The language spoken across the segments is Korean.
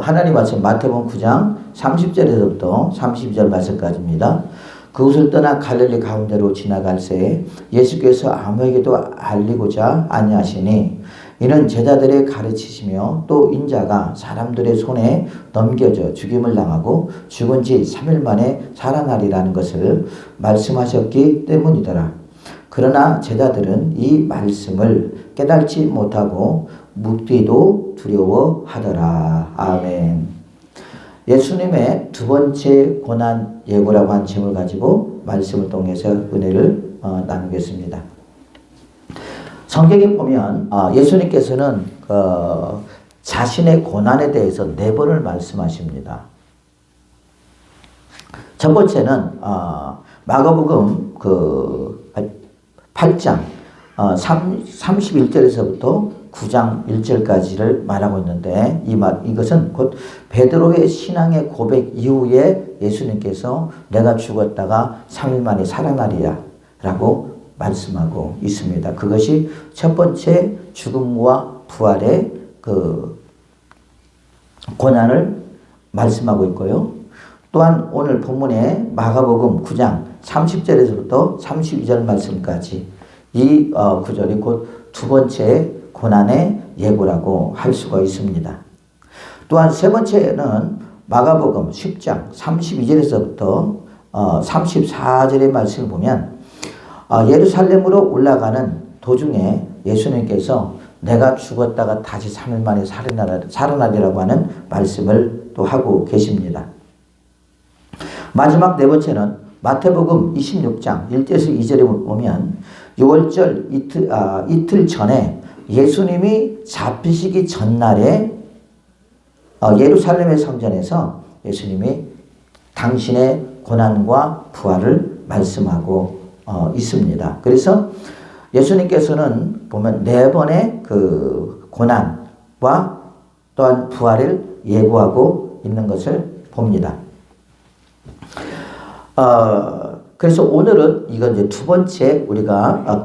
하나님 말씀 마태복음 9장 30절에서부터 32절 말씀까지입니다. 그곳을 떠나 갈릴리 가운데로 지나갈 새에 예수께서 아무에게도 알리고자 아니하시니 이는 제자들의 가르치시며 또 인자가 사람들의 손에 넘겨져 죽임을 당하고 죽은 지 3일 만에 살아나리라는 것을 말씀하셨기 때문이더라. 그러나 제자들은 이 말씀을 깨닫지 못하고 묻기도 두려워하더라. 아멘. 예수님의 두 번째 고난 예고라고 한 제목을 가지고 말씀을 통해서 은혜를 나누겠습니다. 성경에 보면 예수님께서는 자신의 고난에 대해서 4번을 말씀하십니다. 첫 번째는 마가복음 8장 31절에서부터 9장 1절까지를 말하고 있는데 이것은 곧 베드로의 신앙의 고백 이후에 예수님께서 내가 죽었다가 3일 만에 살아나리라 라고 말씀하고 있습니다. 그것이 첫 번째 죽음과 부활의 고난을 말씀하고 있고요. 또한 오늘 본문의 마가복음 9장 30절에서부터 32절 말씀까지 이 구절이 곧 두 번째 고난의 예고라고 할 수가 있습니다. 또한 세 번째는 마가복음 10장 32절에서부터 34절의 말씀을 보면 예루살렘으로 올라가는 도중에 예수님께서 내가 죽었다가 다시 3일 만에 살아나리라고 하는 말씀을 또 하고 계십니다. 마지막 네 번째는 마태복음 26장 1절에서 2절에 보면 6월절 이틀 전에 예수님이 잡히시기 전날에 예루살렘의 성전에서 예수님이 당신의 고난과 부활을 말씀하고 있습니다. 그래서 예수님께서는 보면 4번의 그 고난과 또한 부활을 예고하고 있는 것을 봅니다. 그래서 오늘은 이건 이제 두 번째 우리가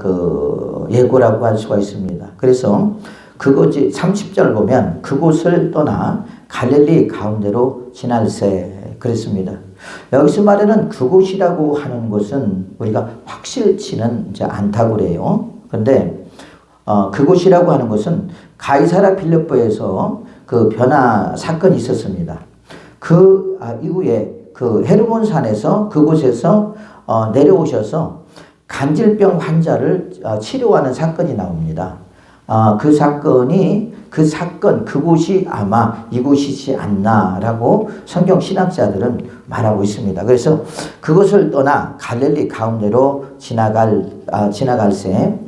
예고라고 할 수가 있습니다. 그래서 그곳이 30절 보면 그곳을 떠나 갈릴리 가운데로 지날새 그랬습니다. 여기서 말하는 그곳이라고 하는 것은 우리가 확실치는 이제 않다고 그래요. 그런데 그곳이라고 하는 것은 가이사랴 빌립보에서 그 변화 사건이 있었습니다. 그 이후에 그 헤르몬 산에서 그곳에서 내려오셔서 간질병 환자를 치료하는 사건이 나옵니다. 그곳이 아마 이곳이지 않나라고 성경 신학자들은 말하고 있습니다. 그래서 그것을 떠나 갈릴리 가운데로 지나갈 새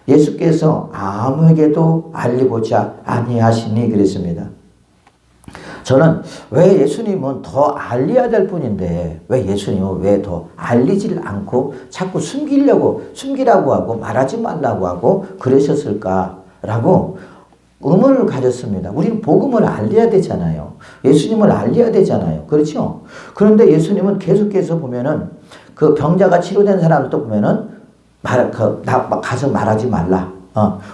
예수께서 아무에게도 알리고자 아니하시니 그랬습니다. 저는 왜 예수님은 더 알려야 될 분인데 왜 예수님은 왜 더 알리질 않고 자꾸 숨기라고 하고 말하지 말라고 하고 그러셨을까라고 의문을 가졌습니다. 우리는 복음을 알려야 되잖아요. 예수님을 알려야 되잖아요. 그렇죠? 그런데 예수님은 계속해서 보면은 그 병자가 치료된 사람도 보면은 가서 말하지 말라.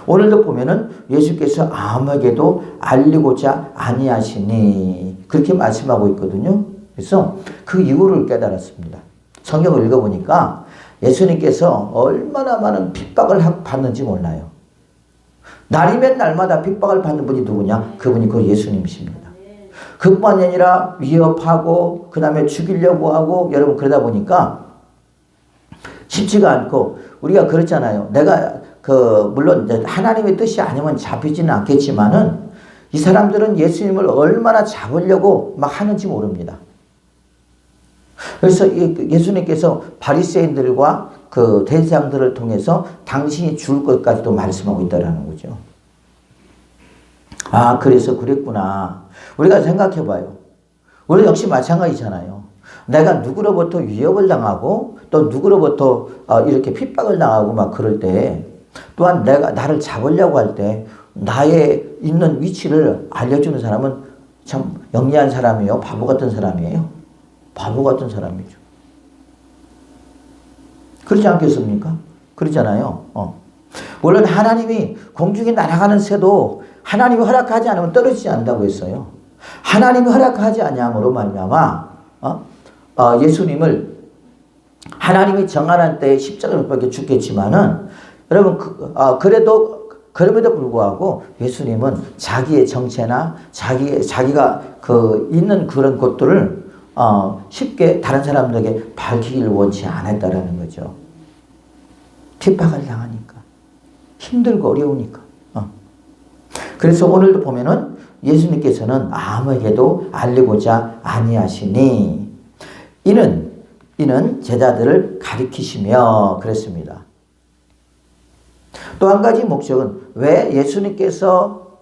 오늘도 보면은 예수께서 아무에게도 알리고자 아니하시니 그렇게 말씀하고 있거든요. 그래서 그 이유를 깨달았습니다. 성경을 읽어보니까 예수님께서 얼마나 많은 핍박을 받는지 몰라요. 날이면 날마다 핍박을 받는 분이 누구냐? 그분이 그 예수님이십니다. 그뿐만이 아니라 위협하고 그 다음에 죽이려고 하고 여러분 그러다 보니까 쉽지가 않고 우리가 그렇잖아요. 내가 물론 하나님의 뜻이 아니면 잡히지는 않겠지만은 이 사람들은 예수님을 얼마나 잡으려고 막 하는지 모릅니다. 그래서 예수님께서 바리새인들과 그 대제사장들을 통해서 당신이 죽을 것까지도 말씀하고 있다라는 거죠. 그래서 그랬구나. 우리가 생각해 봐요. 우리 역시 마찬가지잖아요. 내가 누구로부터 위협을 당하고 또 누구로부터 이렇게 핍박을 당하고 막 그럴 때 또한 나를 잡으려고 할 때 나의 있는 위치를 알려주는 사람은 참 영리한 사람이에요? 바보 같은 사람이에요? 바보 같은 사람이죠. 그렇지 않겠습니까? 그렇잖아요. 물론 하나님이 공중에 날아가는 새도 하나님이 허락하지 않으면 떨어지지 않는다고 했어요. 하나님이 허락하지 아니함으로 말미암아 예수님을 하나님이 정하는 때에 십자가를 못 박혀 죽겠지만은 여러분 그럼에도 불구하고 예수님은 자기의 정체나 자기가 있는 그런 것들을 쉽게 다른 사람들에게 밝히기를 원치 않았다라는 거죠. 핍박을 당하니까, 힘들고 어려우니까. 그래서 오늘도 보면은 예수님께서는 아무에게도 알리고자 아니하시니 이는 제자들을 가리키시며 그랬습니다. 또 한 가지 목적은 왜 예수님께서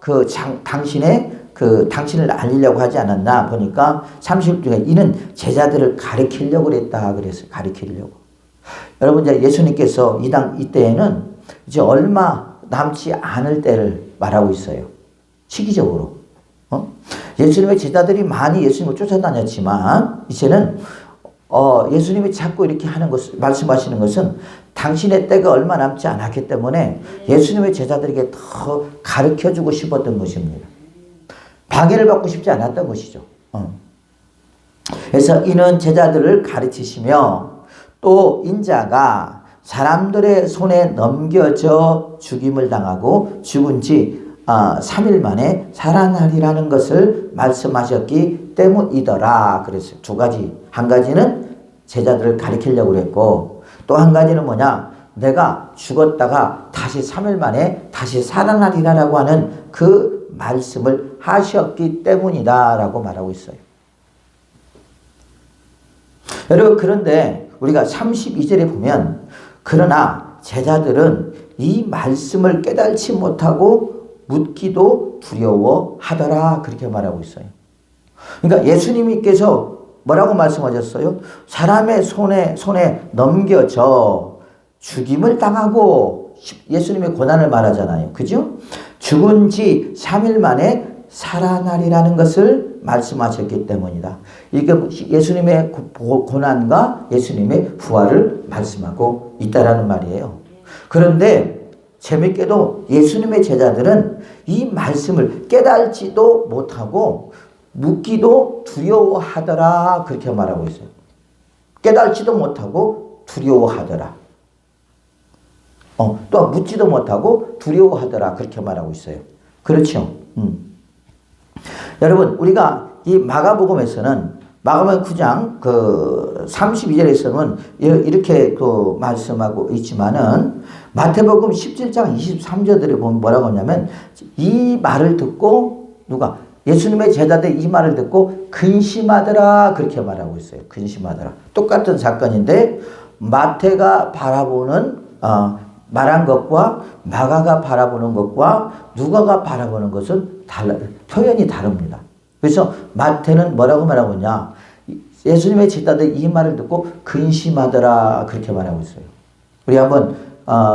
당신을 알리려고 하지 않았나 보니까 30절 이는 제자들을 가리키려고 그랬다 그랬어요. 가리키려고. 여러분 이제 예수님께서 이때에는 이제 얼마 남지 않을 때를 말하고 있어요. 시기적으로. 예수님의 제자들이 많이 예수님을 쫓아다녔지만 이제는 예수님이 자꾸 이렇게 말씀하시는 것은 당신의 때가 얼마 남지 않았기 때문에 예수님의 제자들에게 더 가르쳐주고 싶었던 것입니다. 방해를 받고 싶지 않았던 것이죠. 그래서 이는 제자들을 가르치시며 또 인자가 사람들의 손에 넘겨져 죽임을 당하고 죽은 지 3일 만에 살아나리라는 것을 말씀하셨기 때문이더라. 그랬어요. 두 가지. 한 가지는 제자들을 가리키려고 그랬고 또 한 가지는 뭐냐? 내가 죽었다가 다시 3일 만에 다시 살아나리라고 하는 그 말씀을 하셨기 때문이다 라고 말하고 있어요. 여러분 그런데 우리가 32절에 보면 그러나 제자들은 이 말씀을 깨달지 못하고 묻기도 두려워하더라 그렇게 말하고 있어요. 그러니까 예수님께서 뭐라고 말씀하셨어요? 사람의 손에 넘겨져 죽임을 당하고 예수님의 고난을 말하잖아요. 그죠? 죽은 지 3일 만에 살아나리라는 것을 말씀하셨기 때문이다. 이게 예수님의 고난과 예수님의 부활을 말씀하고 있다라는 말이에요. 그런데 재밌게도 예수님의 제자들은 이 말씀을 깨달지도 못하고 묻기도 두려워하더라 그렇게 말하고 있어요. 깨달지도 못하고 두려워하더라. 또 묻지도 못하고 두려워하더라 그렇게 말하고 있어요. 그렇죠? 여러분 우리가 이 마가복음에서는 마가복음 9장 32절에서는 이렇게 말씀하고 있지만은 마태복음 17장 23절에 보면 뭐라고 하냐면 이 말을 듣고 예수님의 제자들이 이 말을 듣고 근심하더라 그렇게 말하고 있어요. 근심하더라. 똑같은 사건인데 마태가 바라보는 말한 것과 마가가 바라보는 것과 누가가 바라보는 것은 표현이 다릅니다. 그래서 마태는 뭐라고 말하고 있냐? 예수님의 제자들이 이 말을 듣고 근심하더라 그렇게 말하고 있어요. 우리 한번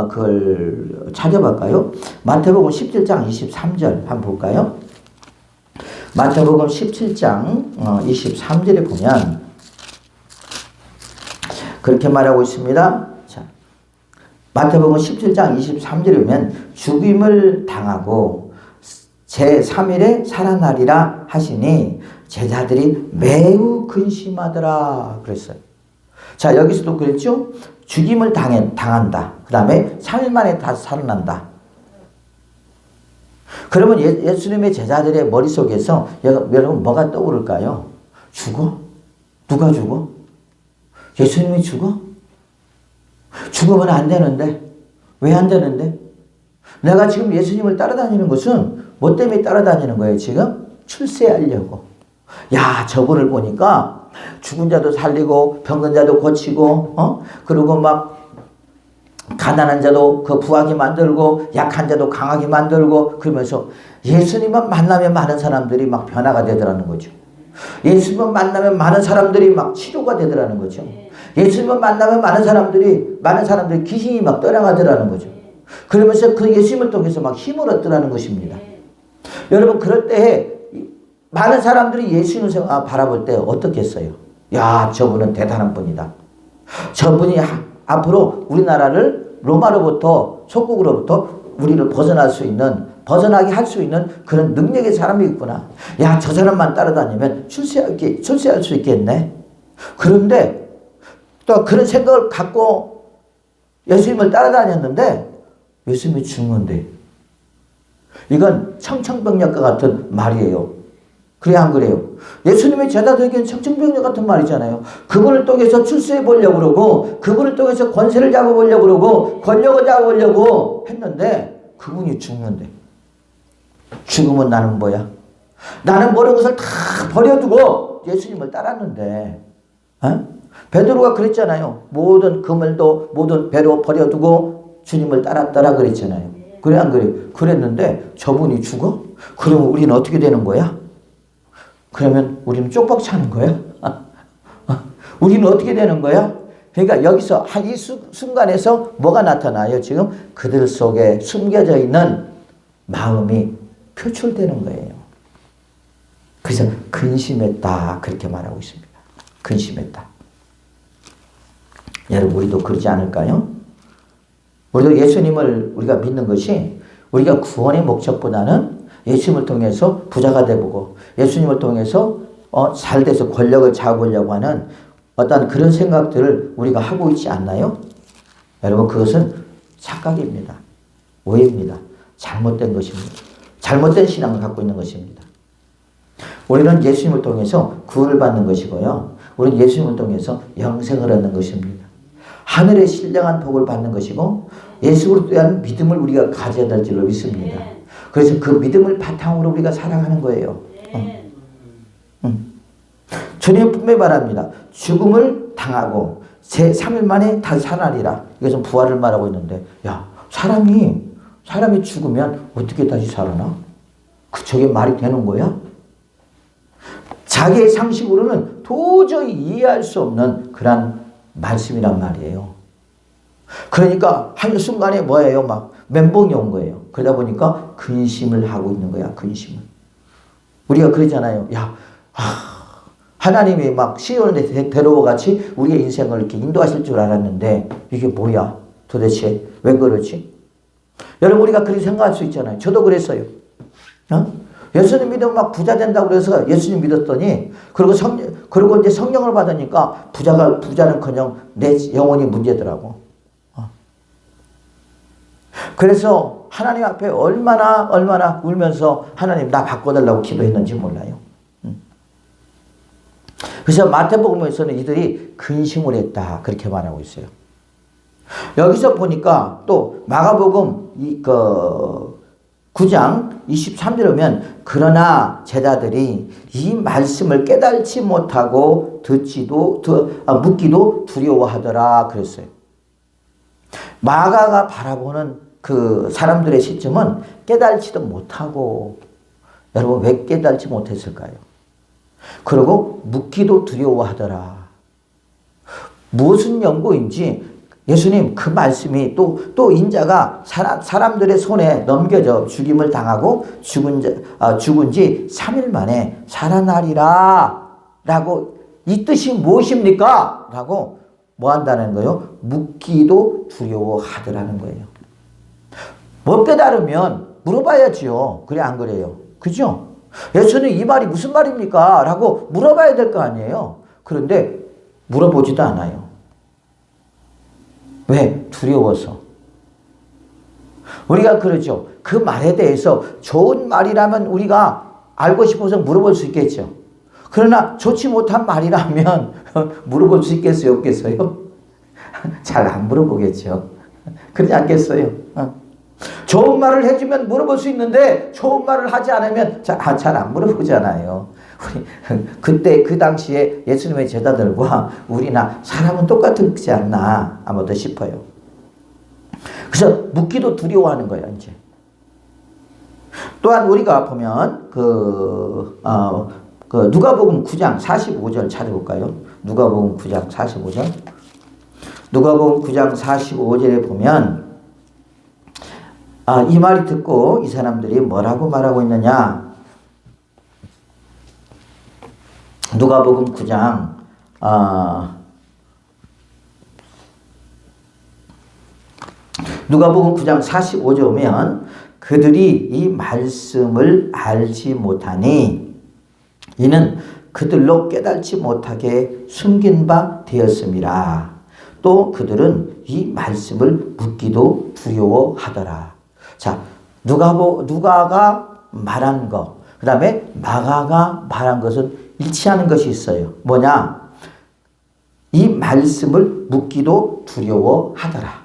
그걸 찾아볼까요? 마태복음 17장 23절 한번 볼까요? 마태복음 17장 23절에 보면 그렇게 말하고 있습니다. 자, 마태복음 17장 23절에 보면 죽임을 당하고 제3일에 살아나리라 하시니 제자들이 매우 근심하더라 그랬어요. 자, 여기서도 그랬죠? 죽임을 당한다. 그 다음에 3일 만에 다시 살아난다. 그러면 예수님의 제자들의 머릿속에서 여러분 뭐가 떠오를까요? 죽어? 누가 죽어? 예수님이 죽어? 죽으면 안 되는데. 왜 안 되는데? 내가 지금 예수님을 따라다니는 것은 뭐 때문에 따라다니는 거예요 지금? 출세하려고. 야, 저분을 보니까 죽은 자도 살리고 병든 자도 고치고 그리고 막 가난한 자도 부하게 만들고 약한 자도 강하게 만들고 그러면서 예수님만 만나면 많은 사람들이 막 변화가 되더라는 거죠. 예수님만 만나면 많은 사람들이 막 치료가 되더라는 거죠. 예수님만 만나면 많은 사람들이 귀신이 막 떠나가더라는 거죠. 그러면서 그 예수님을 통해서 막 힘을 얻더라는 것입니다. 여러분 그럴 때 많은 사람들이 예수님을 바라볼 때 어떻겠어요? 야, 저분은 대단한 분이다. 저분이 앞으로 우리나라를 로마로부터 속국으로부터 우리를 벗어날 수 있는 벗어나게 할 수 있는 그런 능력의 사람이 있구나. 야, 저 사람만 따라다니면 출세할 수 있겠네. 그런데 또 그런 생각을 갖고 예수님을 따라다녔는데 예수님이 죽는데, 이건 청천벽력과 같은 말이에요. 그래 안 그래요? 예수님의 제자들에게는 청천벽력 같은 말이잖아요. 그분을 통해서 출세해 보려고 그러고, 그분을 통해서 권세를 잡아보려고 그러고, 권력을 잡아보려고 했는데 그분이 죽는데, 죽으면 나는 뭐야? 나는 모든 것을 다 버려두고 예수님을 따랐는데, 베드로가 그랬잖아요. 모든 그물도 모든 배로 버려두고 주님을 따랐더라 그랬잖아요. 그래 안 그래? 그랬는데 저분이 죽어? 그러면 우리는 어떻게 되는 거야? 그러면 우리는 쪽박 차는 거야? 우리는 어떻게 되는 거야? 그러니까 여기서 이 순간에서 뭐가 나타나요? 지금 그들 속에 숨겨져 있는 마음이 표출되는 거예요. 그래서 근심했다 그렇게 말하고 있습니다. 근심했다. 여러분, 우리도 그러지 않을까요? 우리도 예수님을 우리가 믿는 것이 우리가 구원의 목적보다는 예수님을 통해서 부자가 되보고 예수님을 통해서 잘 돼서 권력을 잡으려고 하는 어떤 그런 생각들을 우리가 하고 있지 않나요? 여러분, 그것은 착각입니다. 오해입니다. 잘못된 것입니다. 잘못된 신앙을 갖고 있는 것입니다. 우리는 예수님을 통해서 구원을 받는 것이고요. 우리는 예수님을 통해서 영생을 얻는 것입니다. 하늘의 신령한 복을 받는 것이고 예수를 대한 믿음을 우리가 가져야 될 줄로 믿습니다. 그래서 그 믿음을 바탕으로 우리가 살아가는 거예요. 주님 분명히 말합니다. 죽음을 당하고 제3일 만에 다시 살아나리라. 이것은 부활을 말하고 있는데, 야, 사람이 죽으면 어떻게 다시 살아나? 저게 말이 되는 거야? 자기의 상식으로는 도저히 이해할 수 없는 그런 말씀이란 말이에요. 그러니까 한순간에 뭐예요? 막 멘붕이 온 거예요. 그러다 보니까 근심을 하고 있는 거야. 근심을. 우리가 그러잖아요. 야, 하나님이 막 시온에 데려와 같이 우리의 인생을 이렇게 인도하실 줄 알았는데 이게 뭐야? 도대체 왜 그러지? 여러분, 우리가 그렇게 생각할 수 있잖아요. 저도 그랬어요. 예수님 믿으면 막 부자 된다고 그래서 예수님 믿었더니, 그리고 이제 성령을 받으니까 부자는커녕 내 영혼이 문제더라고. 그래서 하나님 앞에 얼마나 울면서 하나님 나 바꿔달라고 기도했는지 몰라요. 그래서 마태복음에서는 이들이 근심을 했다 그렇게 말하고 있어요. 여기서 보니까 또 마가복음 9장 23절에 보면, 그러나 제자들이 이 말씀을 깨달지 못하고 묻기도 두려워하더라 그랬어요. 마가가 바라보는 그 사람들의 시점은 깨달지도 못하고, 여러분 왜 깨달지 못했을까요? 그리고 묻기도 두려워하더라. 무슨 연고인지 예수님 그 말씀이 또 인자가 사람들의 손에 넘겨져 죽임을 당하고 죽은 지 3일 만에 살아나리라 라고, 이 뜻이 무엇입니까? 라고 뭐 한다는 거예요? 묻기도 두려워하더라는 거예요. 못 깨달으면 물어봐야지요. 그래 안 그래요? 그죠? 예수님 이 말이 무슨 말입니까? 라고 물어봐야 될 거 아니에요. 그런데 물어보지도 않아요. 왜? 두려워서. 우리가 그러죠. 그 말에 대해서 좋은 말이라면 우리가 알고 싶어서 물어볼 수 있겠죠. 그러나 좋지 못한 말이라면 물어볼 수 있겠어요? 없겠어요? 잘 안 물어보겠죠. 그러지 않겠어요? 좋은 말을 해주면 물어볼 수 있는데 좋은 말을 하지 않으면 잘 안 물어보잖아요. 그때 그 당시에 예수님의 제자들과 우리나 사람은 똑같지 않나 아마도 싶어요. 그래서 묻기도 두려워하는 거예요. 이제 또한 우리가 보면 누가복음 9장 45절 찾아볼까요? 누가복음 9장 45절. 누가복음 9장 45절에 보면 이 말이 듣고 이 사람들이 뭐라고 말하고 있느냐? 누가복음 9장 누가복음 9장 45절 오면, 그들이 이 말씀을 알지 못하니 이는 그들로 깨닫지 못하게 숨긴 바 되었음이라. 또 그들은 이 말씀을 묻기도 두려워하더라. 자, 누가가 말한 거, 그 다음에 마가가 말한 것은 일치하는 것이 있어요. 뭐냐? 이 말씀을 묻기도 두려워하더라.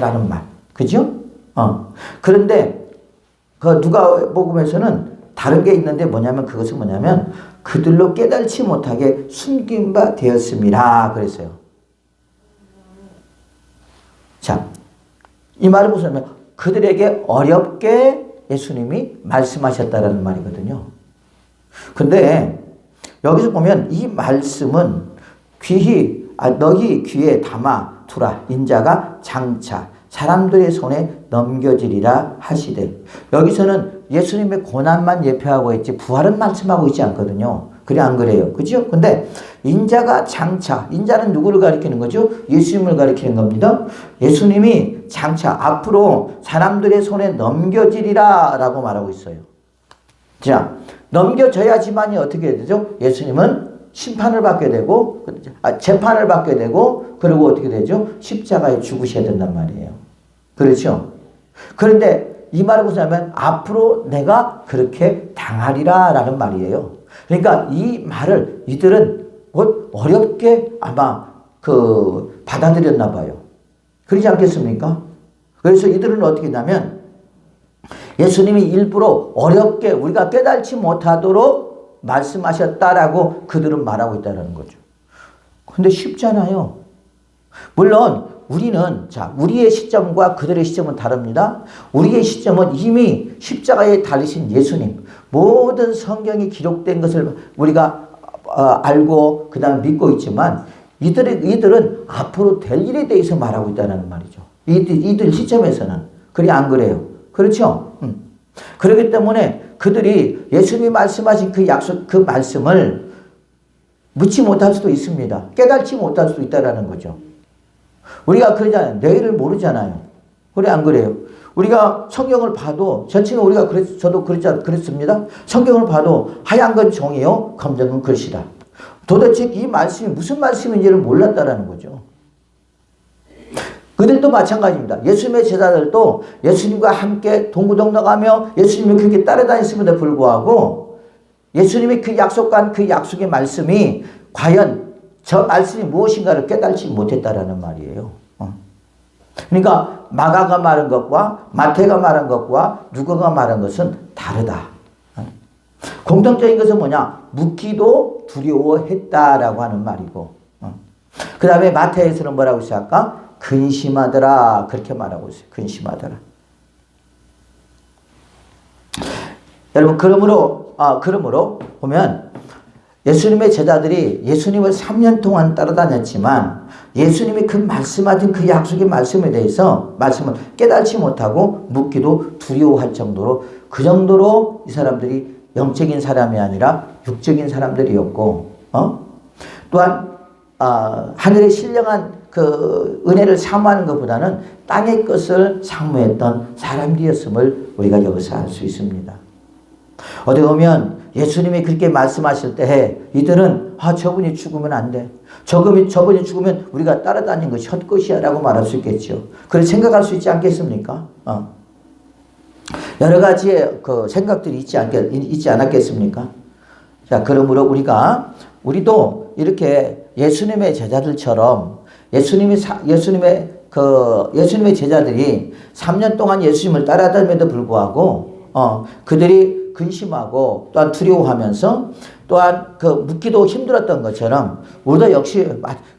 라는 말. 그죠? 그런데 그 누가복음에서는 다른 게 있는데 뭐냐면 그것은 뭐냐면 그들로 깨달지 못하게 숨긴 바 되었음이라 그랬어요. 자, 이 말은 무슨 말이냐면 그들에게 어렵게 예수님이 말씀하셨다라는 말이거든요. 근데 여기서 보면 이 말씀은 너희 귀에 담아 두라. 인자가 장차 사람들의 손에 넘겨지리라 하시되, 여기서는 예수님의 고난만 예표하고 있지 부활은 말씀하고 있지 않거든요. 그래 안 그래요? 그죠? 근데 인자가 장차, 인자는 누구를 가리키는 거죠? 예수님을 가리키는 겁니다. 예수님이 장차 앞으로 사람들의 손에 넘겨지리라 라고 말하고 있어요. 자, 넘겨져야지만이 어떻게 되죠? 예수님은 심판을 받게 되고 재판을 받게 되고 그리고 어떻게 되죠? 십자가에 죽으셔야 된단 말이에요. 그렇죠? 그런데 이 말은 무슨 말이냐면 앞으로 내가 그렇게 당하리라 라는 말이에요. 그러니까 이 말을 이들은 곧 어렵게 아마 받아들였나 봐요. 그러지 않겠습니까? 그래서 이들은 어떻게 했냐면 예수님이 일부러 어렵게 우리가 깨달지 못하도록 말씀하셨다라고 그들은 말하고 있다는 거죠. 근데 쉽잖아요. 물론 우리의 시점과 그들의 시점은 다릅니다. 우리의 시점은 이미 십자가에 달리신 예수님, 모든 성경이 기록된 것을 우리가 알고 그 다음에 믿고 있지만 이들은 앞으로 될 일에 대해서 말하고 있다는 말이죠. 이들 시점에서는. 그래 안 그래요? 그렇죠? 그렇기 때문에 그들이 예수님이 말씀하신 그 약속, 그 말씀을 묻지 못할 수도 있습니다. 깨닫지 못할 수도 있다는 거죠. 우리가 그러잖아요. 내일을 모르잖아요. 그래 안 그래요? 우리가 성경을 봐도 전체는 우리가 저도 그랬습니다. 성경을 봐도 하얀 건 종이요, 검정 건 글씨다. 도대체 이 말씀이 무슨 말씀인지를 몰랐다라는 거죠. 그들도 마찬가지입니다. 예수님의 제자들도 예수님과 함께 동고동락하며 예수님을 그렇게 따라다녔음에도 불구하고 예수님이 그 약속한 그 약속의 말씀이 과연 저 말씀이 무엇인가를 깨달지 못했다라는 말이에요. 그러니까 마가가 말한 것과 마태가 말한 것과 누가가 말한 것은 다르다. 공통적인 것은 뭐냐? 묻기도 두려워했다라고 하는 말이고, 그 다음에 마태에서는 뭐라고 했어요? 아까 근심하더라 그렇게 말하고 있어요. 근심하더라. 여러분 그러므로 보면 예수님의 제자들이 예수님을 3년 동안 따라다녔지만 예수님이 그 말씀하신 그 약속의 말씀에 대해서 말씀을 깨닫지 못하고 묻기도 두려워할 정도로 그 정도로 이 사람들이 영적인 사람이 아니라 육적인 사람들이었고, 또한 하늘의 신령한 그 은혜를 사모하는 것보다는 땅의 것을 사모했던 사람들이었음을 우리가 여기서 알 수 있습니다. 어떻게 보면 예수님이 그렇게 말씀하실 때 이들은 저분이 죽으면 안 돼. 저분이 죽으면 우리가 따라다닌 것이 헛것이야 라고 말할 수 있겠죠. 그렇게 생각할 수 있지 않겠습니까? 여러 가지의 그 생각들이 있지 않았겠습니까? 자, 그러므로 우리도 이렇게 예수님의 제자들처럼 예수님의 제자들이 3년 동안 예수님을 따라다님에도 불구하고 그들이 근심하고 또한 두려워하면서 또한 묻기도 힘들었던 것처럼 우리도 역시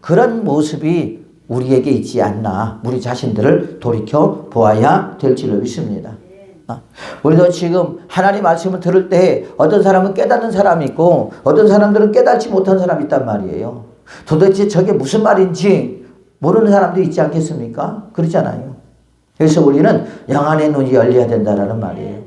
그런 모습이 우리에게 있지 않나, 우리 자신들을 돌이켜 보아야 될 줄로 믿습니다. 우리도 지금 하나님 말씀을 들을 때 어떤 사람은 깨닫는 사람이 있고 어떤 사람들은 깨닫지 못한 사람이 있단 말이에요. 도대체 저게 무슨 말인지 모르는 사람도 있지 않겠습니까? 그렇잖아요. 그래서 우리는 영안의 눈이 열려야 된다는 말이에요.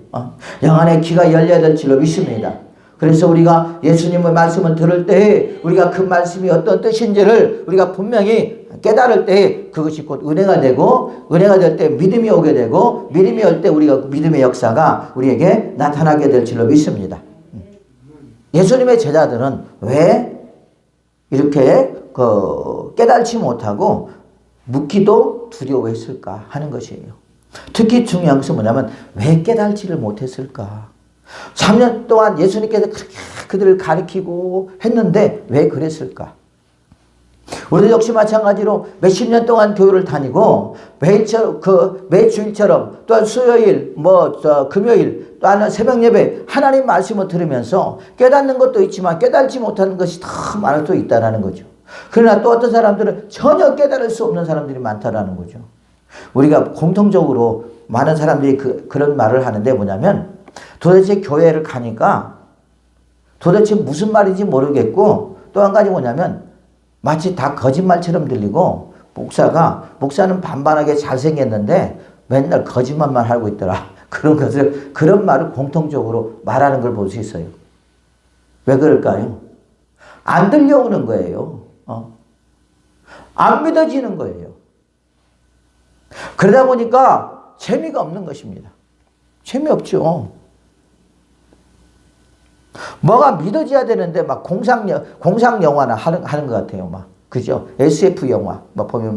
영안의 귀가 열려야 될 줄로 믿습니다. 그래서 우리가 예수님의 말씀을 들을 때 우리가 그 말씀이 어떤 뜻인지를 우리가 분명히 깨달을 때 그것이 곧 은혜가 되고, 은혜가 될 때 믿음이 오게 되고, 믿음이 올 때 우리가 믿음의 역사가 우리에게 나타나게 될 줄로 믿습니다. 예수님의 제자들은 왜 이렇게 깨달지 못하고 묻기도 두려워했을까 하는 것이에요. 특히 중요한 것은 뭐냐면 왜 깨달지를 못했을까. 3년 동안 예수님께서 그렇게 그들을 가르치고 했는데 왜 그랬을까. 우리도 역시 마찬가지로 몇십 년 동안 교회를 다니고 매 주일처럼 또한 수요일, 금요일, 또한 새벽 예배 하나님 말씀을 들으면서 깨닫는 것도 있지만 깨달지 못하는 것이 더 많을 수 있다는 거죠. 그러나 또 어떤 사람들은 전혀 깨달을 수 없는 사람들이 많다라는 거죠. 우리가 공통적으로 많은 사람들이 그런 말을 하는데 뭐냐면 도대체 교회를 가니까 도대체 무슨 말인지 모르겠고, 또 한 가지 뭐냐면 마치 다 거짓말처럼 들리고, 목사는 반반하게 잘생겼는데 맨날 거짓말만 하고 있더라. 그런 말을 공통적으로 말하는 걸 볼 수 있어요. 왜 그럴까요? 안 들려오는 거예요. 안 믿어지는 거예요. 그러다 보니까 재미가 없는 것입니다. 재미없죠. 뭐가 믿어져야 되는데 막 공상 영화나 하는 것 같아요. 막 그죠? SF 영화 막 보면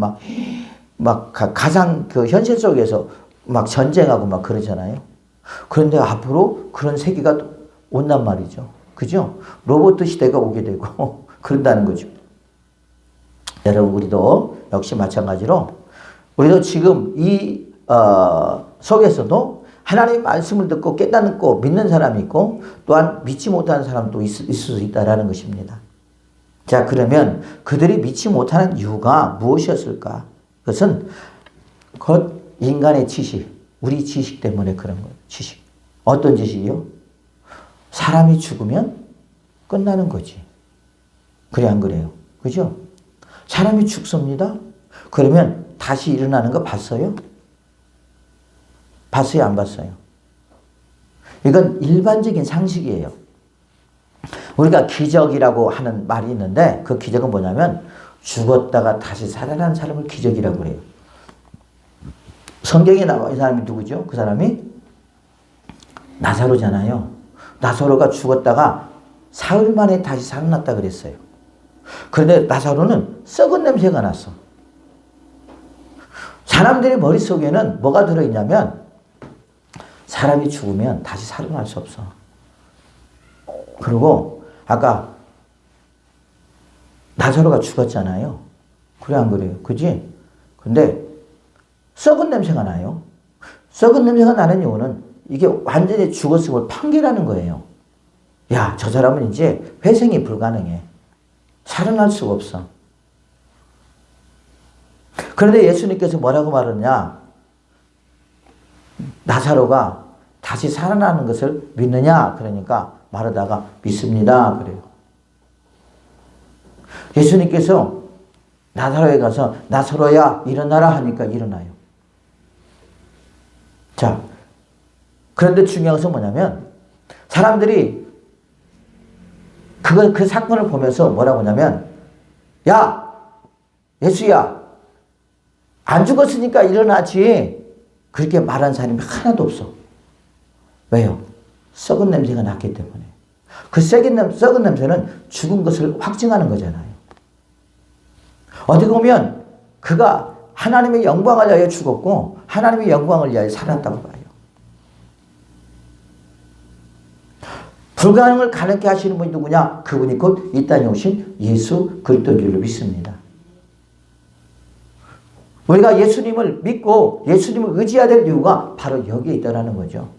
막 가상 현실 속에서 막 전쟁하고 막 그러잖아요. 그런데 앞으로 그런 세계가 온단 말이죠. 그죠? 로봇 시대가 오게 되고 그런다는 거죠. 여러분, 우리도 역시 마찬가지로 우리도 지금 이 속에서도 하나님의 말씀을 듣고 깨닫고 믿는 사람이 있고, 또한 믿지 못하는 사람도 있을 수 있다는 것입니다. 자, 그러면 그들이 믿지 못하는 이유가 무엇이었을까? 그것은 곧 인간의 지식, 우리 지식 때문에 그런 거예요. 지식. 어떤 지식이요? 사람이 죽으면 끝나는 거지. 그래 안 그래요? 그죠? 사람이 죽습니다. 그러면 다시 일어나는 거 봤어요? 봤어요? 안 봤어요? 이건 일반적인 상식이에요. 우리가 기적이라고 하는 말이 있는데 그 기적은 뭐냐면 죽었다가 다시 살아난 사람을 기적이라고 그래요. 성경에 나와 이 사람이 누구죠? 그 사람이 나사로잖아요. 나사로가 죽었다가 사흘 만에 다시 살아났다 그랬어요. 그런데 나사로는 썩은 냄새가 났어. 사람들의 머릿속에는 뭐가 들어있냐면 사람이 죽으면 다시 살아날 수 없어. 그리고 아까 나사로가 죽었잖아요. 그래 안 그래요? 그지? 근데 썩은 냄새가 나요. 썩은 냄새가 나는 이유는 이게 완전히 죽었음을 판결하는 거예요. 야, 저 사람은 이제 회생이 불가능해. 살아날 수가 없어. 그런데 예수님께서 뭐라고 말하느냐? 나사로가 다시 살아나는 것을 믿느냐? 그러니까 말하다가 믿습니다. 그래요. 예수님께서 나사로에 가서 나사로야 일어나라 하니까 일어나요. 자, 그런데 중요한 것은 뭐냐면 사람들이 그 사건을 보면서 뭐라고 하냐면 야, 예수야, 안 죽었으니까 일어나지. 그렇게 말한 사람이 하나도 없어. 왜요? 썩은 냄새가 났기 때문에. 그 썩은 냄새는 죽은 것을 확증하는 거잖아요. 어떻게 보면 그가 하나님의 영광을 위하여 죽었고 하나님의 영광을 위하여 살았다고 봐요. 불가능을 가능케 하시는 분이 누구냐? 그분이 곧 이 땅에 오신 예수 그리스도인 줄로 믿습니다. 우리가 예수님을 믿고 예수님을 의지해야 될 이유가 바로 여기에 있다는 거죠.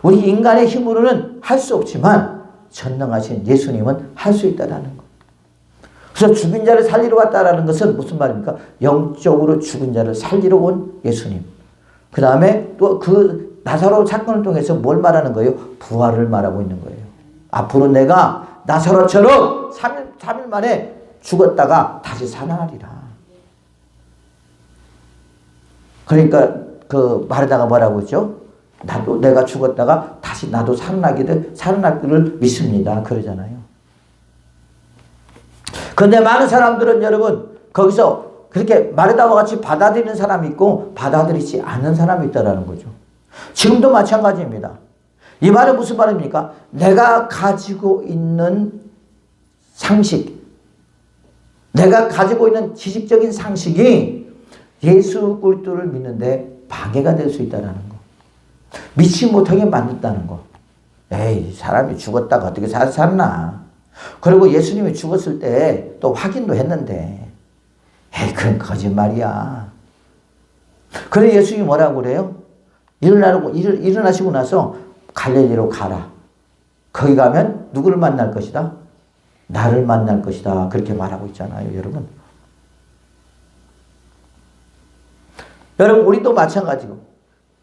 우리 인간의 힘으로는 할 수 없지만 전능하신 예수님은 할 수 있다는 거. 그래서 죽은 자를 살리러 왔다라는 것은 무슨 말입니까? 영적으로 죽은 자를 살리러 온 예수님. 그 다음에 또 그 나사로 사건을 통해서 뭘 말하는 거예요? 부활을 말하고 있는 거예요. 앞으로 내가 나사로처럼 3일 만에 죽었다가 다시 살아나리라. 그러니까 그 말하다가 뭐라고 했죠? 나도 내가 죽었다가 다시 나도 살아날 줄을 믿습니다. 그러잖아요. 그런데 많은 사람들은 여러분 거기서 그렇게 말에다와 같이 받아들이는 사람이 있고 받아들이지 않는 사람이 있다는 거죠. 지금도 마찬가지입니다. 이 말은 무슨 말입니까? 내가 가지고 있는 상식, 내가 가지고 있는 지식적인 상식이 예수 그리스도를 믿는데 방해가 될 수 있다는 거. 믿지 못하게 만든다는 거. 에이, 사람이 죽었다가 어떻게 살았나. 그리고 예수님이 죽었을 때 또 확인도 했는데 에이, 그건 거짓말이야. 그래 예수님이 뭐라고 그래요? 일어나시고 나서 갈릴리로 가라. 거기 가면 누구를 만날 것이다? 나를 만날 것이다. 그렇게 말하고 있잖아요, 여러분. 여러분, 우리도 마찬가지고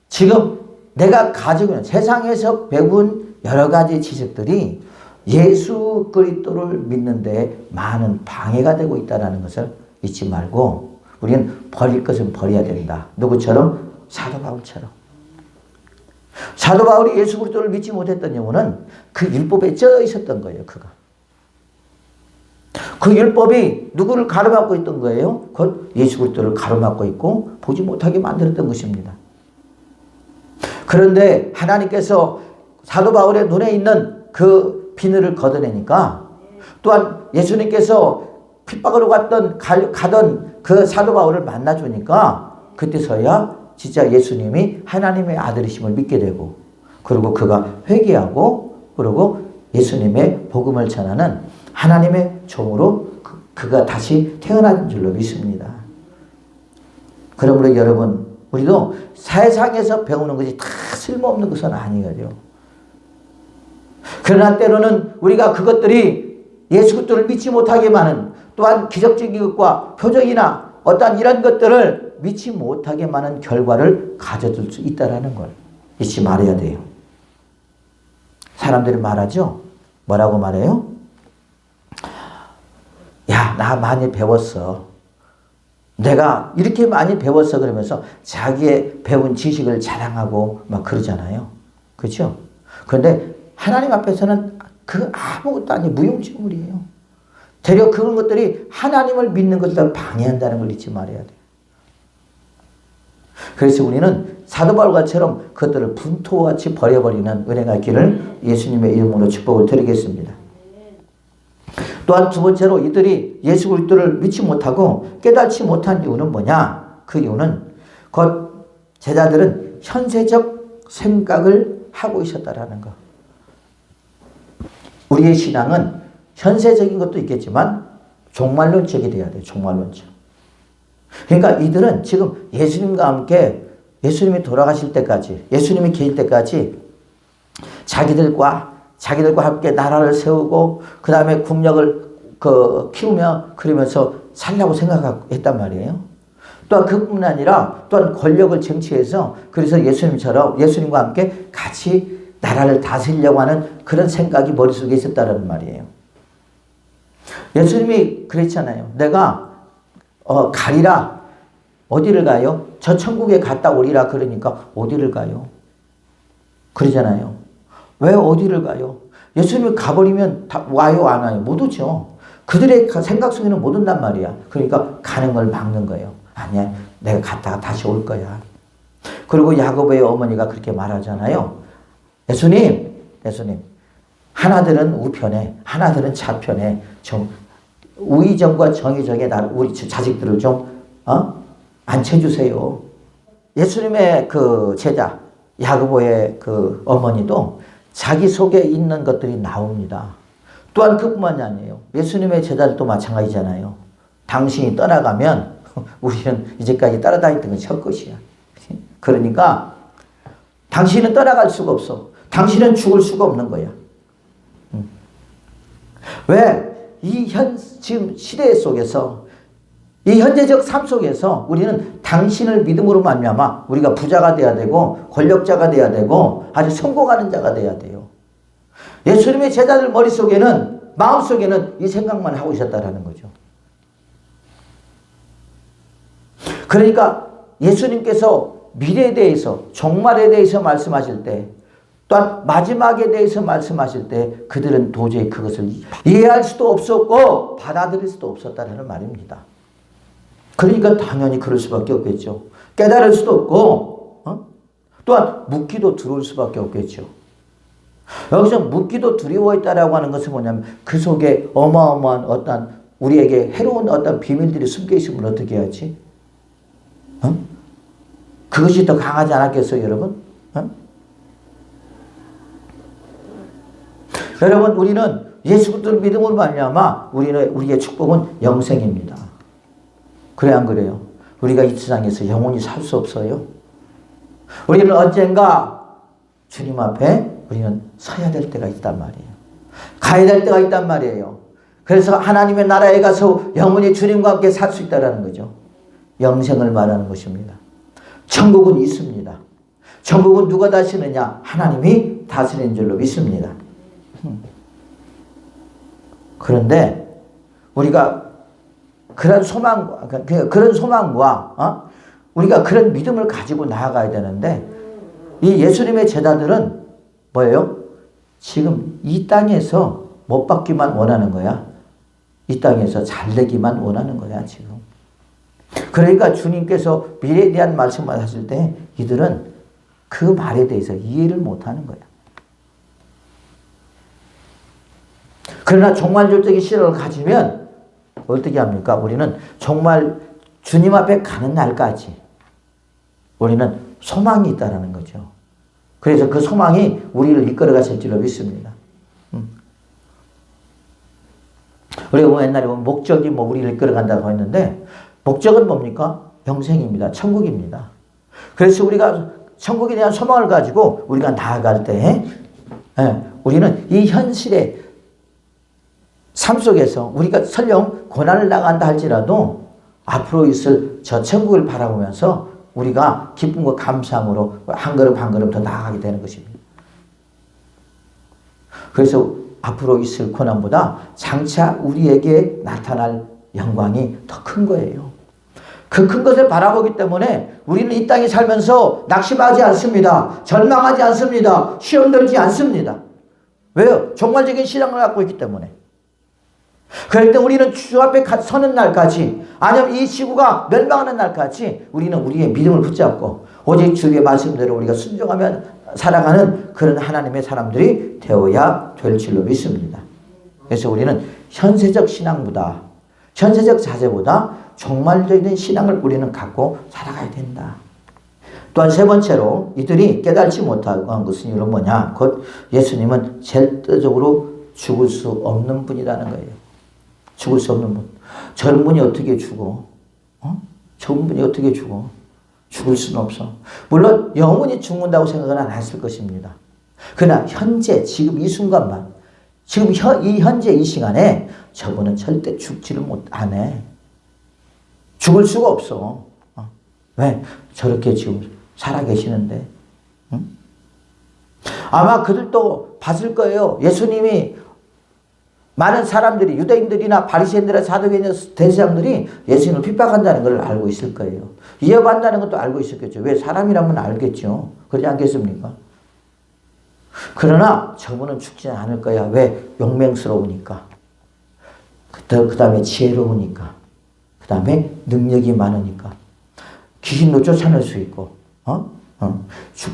지금 내가 가지고 있는 세상에서 배운 여러 가지 지식들이 예수 그리스도를 믿는데 많은 방해가 되고 있다는 것을 잊지 말고 우리는 버릴 것은 버려야 된다. 누구처럼? 사도 바울처럼. 사도 바울이 예수 그리스도를 믿지 못했던 이유는 그 율법에 쪄 있었던 거예요. 그 율법이 누구를 가로막고 있던 거예요? 곧 예수 그리스도를 가로막고 있고 보지 못하게 만들었던 것입니다. 그런데 하나님께서 사도 바울의 눈에 있는 그 비늘을 걷어내니까 또한 예수님께서 핍박으로 가던 그 사도 바울을 만나주니까 그때서야 진짜 예수님이 하나님의 아들이심을 믿게 되고 그리고 그가 회개하고 그리고 예수님의 복음을 전하는 하나님의 종으로 그가 다시 태어난 줄로 믿습니다. 그러므로 여러분 우리도 세상에서 배우는 것이 다 쓸모없는 것은 아니에요. 그러나 때로는 우리가 그것들이 예수 그리스도를 믿지 못하게 하는 또한 기적적인 것과 표적이나 어떠한 이런 것들을 믿지 못하게 하는 결과를 가져줄 수 있다는 걸 잊지 말아야 돼요. 사람들이 말하죠. 뭐라고 말해요? 야, 나 많이 배웠어. 내가 이렇게 많이 배웠어. 그러면서 자기의 배운 지식을 자랑하고 막 그러잖아요. 그렇죠? 그런데 하나님 앞에서는 그 아무것도 아니 무용지물이에요. 되려 그런 것들이 하나님을 믿는 것을 방해한다는 걸 잊지 말아야 돼요. 그래서 우리는 사도 바울과처럼 그것들을 분토같이 버려버리는 은혜가 있기를 예수님의 이름으로 축복을 드리겠습니다. 또한 두 번째로 이들이 예수 그리스도를 믿지 못하고 깨닫지 못한 이유는 뭐냐? 그 이유는 곧 제자들은 현세적 생각을 하고 있었다라는 것. 우리의 신앙은 현세적인 것도 있겠지만 종말론적이 돼야 돼요. 종말론적. 그러니까 이들은 지금 예수님과 함께 예수님이 돌아가실 때까지 예수님이 계실 때까지 자기들과 함께 나라를 세우고 그 다음에 국력을 키우며 그러면서 살려고 생각했단 말이에요. 또한 그뿐만 아니라 또한 권력을 쟁취해서 그래서 예수님과 함께 같이 나라를 다스리려고 하는 그런 생각이 머릿속에 있었다는 말이에요. 예수님이 그랬잖아요. 내가 가리라. 어디를 가요? 저 천국에 갔다 오리라. 그러니까 어디를 가요? 그러잖아요. 왜 어디를 가요? 예수님이 가버리면 다 와요, 안 와요? 못 오죠. 그들의 생각 속에는 못 온단 말이야. 그러니까 가는 걸 막는 거예요. 아니야, 내가 갔다가 다시 올 거야. 그리고 야고보의 어머니가 그렇게 말하잖아요. 예수님, 하나들은 우편에, 하나들은 좌편에 좀 우의정과 정의정에 우리 자식들을 좀 앉혀주세요. 예수님의 그 제자 야고보의 그 어머니도 자기 속에 있는 것들이 나옵니다. 또한 그뿐만이 아니에요. 예수님의 제자들도 마찬가지잖아요. 당신이 떠나가면 우리는 이제까지 따라다녔던 건 헛것이야. 그러니까 당신은 떠나갈 수가 없어. 당신은 죽을 수가 없는 거야. 왜? 지금 시대 속에서 이 현재적 삶 속에서 우리는 당신을 믿음으로 말미암아 우리가 부자가 돼야 되고 권력자가 돼야 되고 아주 성공하는 자가 돼야 돼요. 예수님의 제자들 머릿속에는 마음속에는 이 생각만 하고 있었다라는 거죠. 그러니까 예수님께서 미래에 대해서, 종말에 대해서 말씀하실 때, 또한 마지막에 대해서 말씀하실 때 그들은 도저히 그것을 이해할 수도 없었고 받아들일 수도 없었다는 말입니다. 그러니까 당연히 그럴 수밖에 없겠죠. 깨달을 수도 없고 또한 묻기도 두려울 수밖에 없겠죠. 여기서 묻기도 두려워했다라고 하는 것은 뭐냐면 그 속에 어마어마한 어떤 우리에게 해로운 어떤 비밀들이 숨겨 있으면 어떻게 해야지? 그것이 더 강하지 않았겠어요, 여러분? 여러분, 우리는 예수 그리스도를 믿음으로 말미암아 우리의 축복은 영생입니다. 그래 안 그래요? 우리가 이 세상에서 영원히 살 수 없어요. 우리는 언젠가 주님 앞에 우리는 서야 될 때가 있단 말이에요. 가야 될 때가 있단 말이에요. 그래서 하나님의 나라에 가서 영원히 주님과 함께 살 수 있다는 거죠. 영생을 말하는 것입니다. 천국은 있습니다. 천국은 누가 다스리느냐? 하나님이 다스리는 줄로 믿습니다. 그런데 우리가 그런 소망과 우리가 그런 믿음을 가지고 나아가야 되는데 이 예수님의 제자들은 뭐예요? 지금 이 땅에서 못 받기만 원하는 거야. 이 땅에서 잘 되기만 원하는 거야 지금. 그러니까 주님께서 미래에 대한 말씀을 하실 때 이들은 그 말에 대해서 이해를 못하는 거야. 그러나 종말절정의 시련을 가지면 어떻게 합니까? 우리는 정말 주님 앞에 가는 날까지 우리는 소망이 있다는 거죠. 그래서 그 소망이 우리를 이끌어 가실 줄로 믿습니다. 우리가 옛날에 목적이 우리를 이끌어 간다고 했는데 목적은 뭡니까? 영생입니다. 천국입니다. 그래서 우리가 천국에 대한 소망을 가지고 우리가 나아갈 때 우리는 이 현실의 삶 속에서 우리가 설령 고난을 당한다 할지라도 앞으로 있을 저 천국을 바라보면서 우리가 기쁨과 감사함으로 한 걸음 한 걸음 더 나아가게 되는 것입니다. 그래서 앞으로 있을 고난보다 장차 우리에게 나타날 영광이 더 큰 거예요. 그 큰 것을 바라보기 때문에 우리는 이 땅에 살면서 낙심하지 않습니다. 절망하지 않습니다. 시험 들지 않습니다. 왜요? 종말적인 신앙을 갖고 있기 때문에. 그럴 때 우리는 주 앞에 서는 날까지 아니면 이 지구가 멸망하는 날까지 우리는 우리의 믿음을 붙잡고 오직 주의 말씀대로 우리가 순종하며 살아가는 그런 하나님의 사람들이 되어야 될 줄로 믿습니다. 그래서 우리는 현세적 신앙보다 현세적 자세보다 종말적인 신앙을 우리는 갖고 살아가야 된다. 또한 세 번째로 이들이 깨달지 못한 것은 이유는 뭐냐? 곧 예수님은 절대적으로 죽을 수 없는 분이라는 거예요. 죽을 수 없는 분. 저런 분이 어떻게 죽어? 저런 분이 어떻게 죽어? 죽을 수는 없어. 물론 영원히 죽는다고 생각은 안 했을 것입니다. 그러나 현재 지금 이 순간만 지금 이 현재 이 시간에 저분은 절대 죽지를 안 해. 죽을 수가 없어. 왜? 저렇게 지금 살아계시는데. 아마 그들도 봤을 거예요. 예수님이 많은 사람들이 유대인들이나 바리새인들이나 사두개인이나 대제사장들이 예수님을 핍박한다는 걸 알고 있을 거예요. 위협한다는 것도 알고 있었겠죠. 왜? 사람이라면 알겠죠. 그러지 않겠습니까? 그러나 저분은 죽지 않을 거야. 왜? 용맹스러우니까. 그 다음에 지혜로우니까. 그 다음에 능력이 많으니까. 귀신도 쫓아낼 수 있고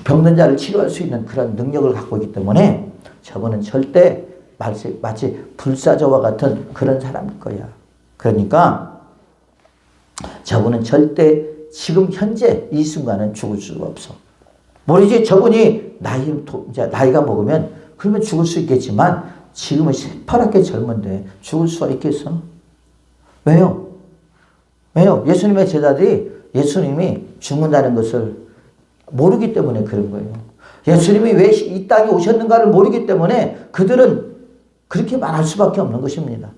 병든 자를 치료할 수 있는 그런 능력을 갖고 있기 때문에 저분은 절대 마치 불사조와 같은 그런 사람일 거야. 그러니까 저분은 절대 지금 현재 이 순간은 죽을 수가 없어. 모르지 저분이 나이가 먹으면 그러면 죽을 수 있겠지만 지금은 새파랗게 젊은데 죽을 수가 있겠어? 왜요? 왜요? 예수님의 제자들이 예수님이 죽는다는 것을 모르기 때문에 그런 거예요. 예수님이 왜 이 땅에 오셨는가를 모르기 때문에 그들은 그렇게 말할 수밖에 없는 것입니다.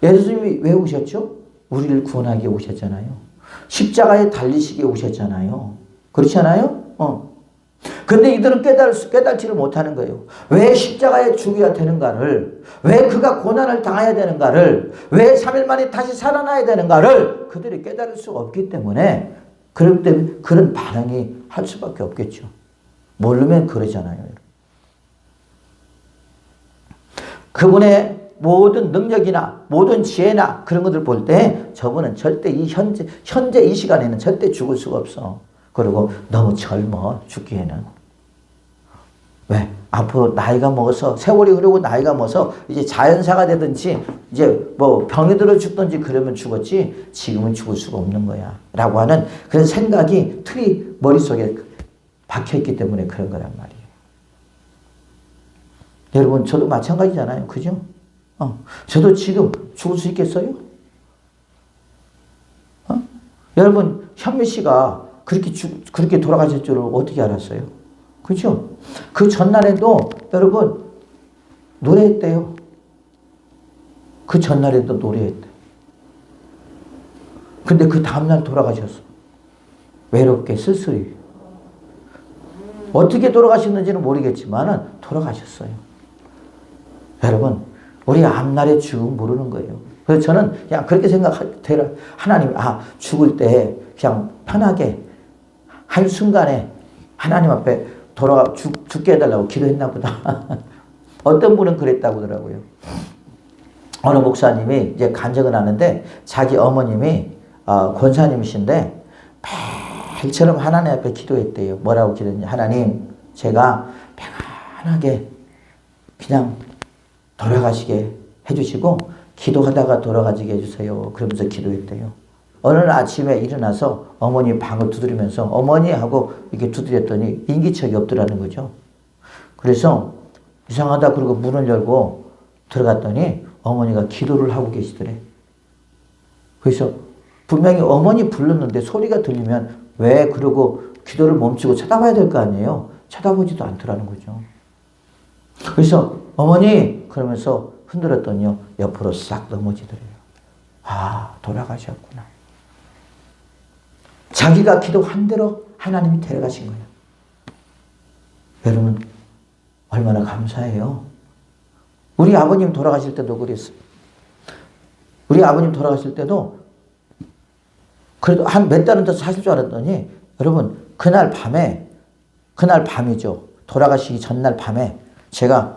예수님이 왜 오셨죠? 우리를 구원하기 오셨잖아요. 십자가에 달리시기 오셨잖아요. 그렇지 않아요? 근데 이들은 깨달지를 못하는 거예요. 왜 십자가에 죽어야 되는가를, 왜 그가 고난을 당해야 되는가를, 왜 3일 만에 다시 살아나야 되는가를 그들이 깨달을 수가 없기 때문에 그렇기 때문에 그런 반응이 할 수밖에 없겠죠. 모르면 그러잖아요. 그분의 모든 능력이나 모든 지혜나 그런 것들 볼 때 저분은 절대 이 현재 이 시간에는 절대 죽을 수가 없어. 그리고 너무 젊어 죽기에는. 왜? 앞으로 나이가 먹어서 세월이 흐르고 나이가 먹어서 이제 자연사가 되든지 이제 뭐 병이 들어 죽든지 그러면 죽었지 지금은 죽을 수가 없는 거야 라고 하는 그런 생각이 틀이 머릿속에 박혀있기 때문에 그런 거란 말이에요. 여러분 저도 마찬가지잖아요. 그죠? 저도 지금 죽을 수 있겠어요? 여러분 현미 씨가 그렇게 돌아가실 줄을 어떻게 알았어요? 그죠? 그 전날에도 여러분 노래했대요. 그 전날에도 노래했대. 근데 그 다음날 돌아가셨어. 외롭게 쓸쓸히. 어떻게 돌아가셨는지는 모르겠지만 돌아가셨어요. 여러분 우리 앞날의 죽음 모르는 거예요. 그래서 저는 그냥 그렇게 생각해요. 하나님 죽을 때 그냥 편하게 한 순간에 하나님 앞에 죽게 해달라고 기도했나 보다. 어떤 분은 그랬다고 하더라고요. 어느 목사님이 이제 간증을 하는데 자기 어머님이 권사님이신데 별처럼 하나님 앞에 기도했대요. 뭐라고 기도했냐. 하나님 제가 평안하게 그냥 돌아가시게 해주시고 기도하다가 돌아가시게 해주세요. 그러면서 기도했대요. 어느 날 아침에 일어나서 어머니 방을 두드리면서 어머니 하고 이렇게 두드렸더니 인기척이 없더라는 거죠. 그래서 이상하다 그러고 문을 열고 들어갔더니 어머니가 기도를 하고 계시더래. 그래서 분명히 어머니 불렀는데 소리가 들리면 왜 그러고 기도를 멈추고 쳐다봐야 될 거 아니에요. 쳐다보지도 않더라는 거죠. 그래서 어머니 그러면서 흔들었더니요 옆으로 싹 넘어지더래요. 돌아가셨구나. 자기가 기도한 대로 하나님이 데려가신 거예요. 여러분 얼마나 감사해요. 우리 아버님 돌아가실 때도 그랬어요. 우리 아버님 돌아가실 때도 그래도 한 몇 달은 더 사실 줄 알았더니 여러분 그날 밤이죠. 돌아가시기 전날 밤에 제가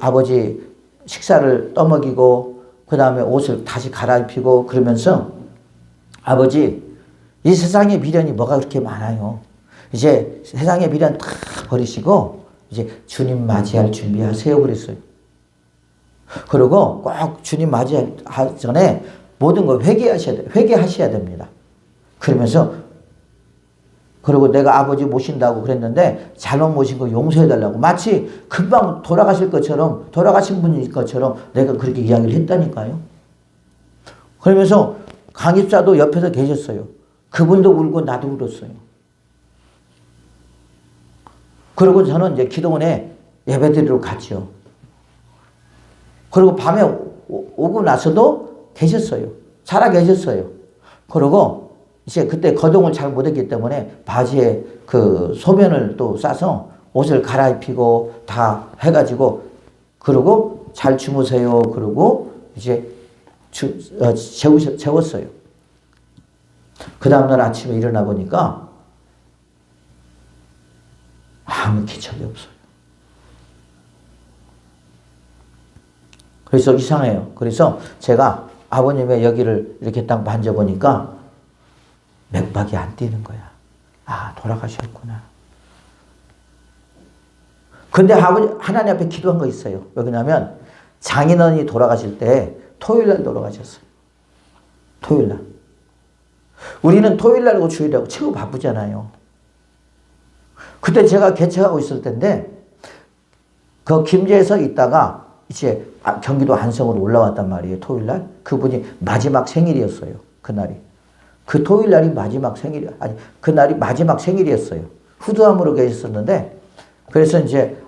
아버지 식사를 떠먹이고 그 다음에 옷을 다시 갈아입히고 그러면서 아버지 이 세상의 미련이 뭐가 그렇게 많아요. 이제 세상의 미련 다 버리시고 이제 주님 맞이할 준비하세요 그랬어요. 그리고 꼭 주님 맞이하기 전에 모든 걸 회개하셔야 됩니다. 그러면서 그리고 내가 아버지 모신다고 그랬는데 잘못 모신 거 용서해달라고 마치 금방 돌아가신 분일 것처럼 내가 그렇게 이야기를 했다니까요. 그러면서 강입사도 옆에서 계셨어요. 그분도 울고 나도 울었어요. 그리고 저는 이제 기도원에 예배드리러 갔죠. 그리고 밤에 오고 나서도 계셨어요. 살아 계셨어요. 그리고 이제 그때 거동을 잘 못했기 때문에 바지에 그 소변을 또 싸서 옷을 갈아입히고 다 해가지고 그러고 잘 주무세요. 그러고 이제 재웠어요. 그 다음날 아침에 일어나 보니까 아무 기척이 없어요. 그래서 이상해요. 그래서 제가 아버님의 여기를 이렇게 딱 만져보니까 맥박이 안 뛰는 거야. 돌아가셨구나. 근데 하나님 앞에 기도한 거 있어요. 왜냐면 장인어른이 돌아가실 때 토요일날 돌아가셨어요. 토요일날. 우리는 토요일날하고 주일하고 최고 바쁘잖아요. 그때 제가 개척하고 있을 때인데 그 김제에서 있다가 이제 경기도 안성으로 올라왔단 말이에요. 토요일날. 그분이 마지막 생일이었어요. 그날이. 그 토요일날이 그날이 마지막 생일이었어요. 후두암으로 계셨었는데 그래서 이제